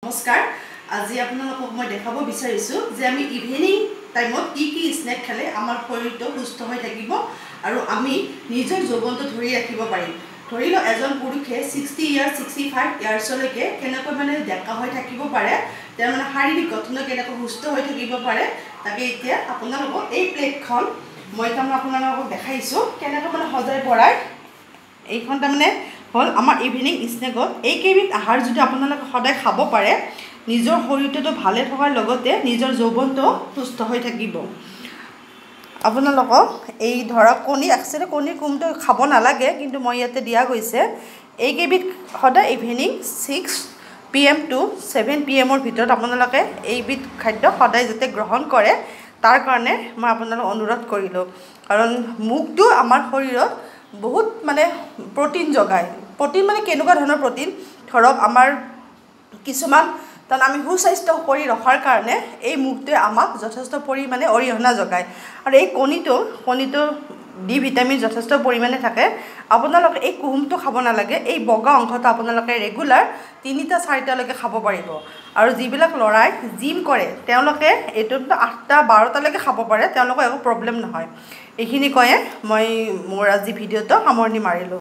নমস্কাৰ আজি আপোনালোকক মই দেখাব বিচাৰিছো যে আমি ইভিনিং টাইমত কি স্নেক খালে আমাৰ শৰীৰটো সুস্থ হৈ থাকিব আৰু আমি নিজৰ যৌৱনটো ধৰি ৰাখিব পাৰিম। ধৰি লওক এজন পুৰুষে 60 ইয়াৰ 65 ইয়াৰ্ছলৈকে কেনেকৈ মানে ডেকা হৈ থাকিব পাৰে, তেওঁৰ মানে শাৰীৰিক গঠন কেনেকৈ সুস্থ হৈ থাকিব পাৰে, তাকে এতিয়া আপোনালোকক এই প্লেটখন মই আপোনালোকক দেখাইছো কেনেকৈ মানে সজাই পৰাই। এইখন তাৰমানে হ'ল আমাৰ ইভিনিং স্নেকত এইকেইবিধ আহাৰ যদি আপোনালোকে সদায় খাব পাৰে, নিজৰ শৰীৰটো ভালে থকাৰ লগতে নিজৰ যৌৱনটো সুস্থ হৈ থাকিব। আপোনালোকক এই ধৰক কণী, একচুৱেলি কণীৰ কুমটো খাব নালাগে, কিন্তু মই ইয়াতে দিয়া গৈছে। এইকেইবিধ সদায় ইভিনিং 6 PM to 7 PM ভিতৰত আপোনালোকে এইবিধ খাদ্য সদায় যাতে গ্ৰহণ কৰে, তাৰ কাৰণে মই আপোনালোকক অনুৰোধ কৰিলোঁ। কাৰণ মুগটো আমাৰ শৰীৰত বহুত মানে প্ৰটিন যোগায়। প্ৰটিন মানে কেনেকুৱা ধৰণৰ প্ৰটিন, ধৰক আমাৰ কিছুমান কাৰণ আমি সুস্বাস্থ্য কৰি ৰখাৰ কাৰণে এই মুগটোৱে আমাক যথেষ্ট পৰিমাণে অৰিহণা যোগায়। আৰু এই কণীটো ডি ভিটামিন যথেষ্ট পৰিমাণে থাকে। আপোনালোকে এই কুহুমটো খাব নালাগে, এই বগা অংশটো আপোনালোকে ৰেগুলাৰ 3টা 4টালৈকে খাব পাৰিব। আৰু যিবিলাক ল'ৰাই জিম কৰে তেওঁলোকে এইটো 8টা 12টালৈকে খাব পাৰে, তেওঁলোকৰ একো প্ৰব্লেম নহয়। এইখিনি কৈয়ে মই মোৰ আজি ভিডিঅ'টো সামৰণি মাৰিলোঁ।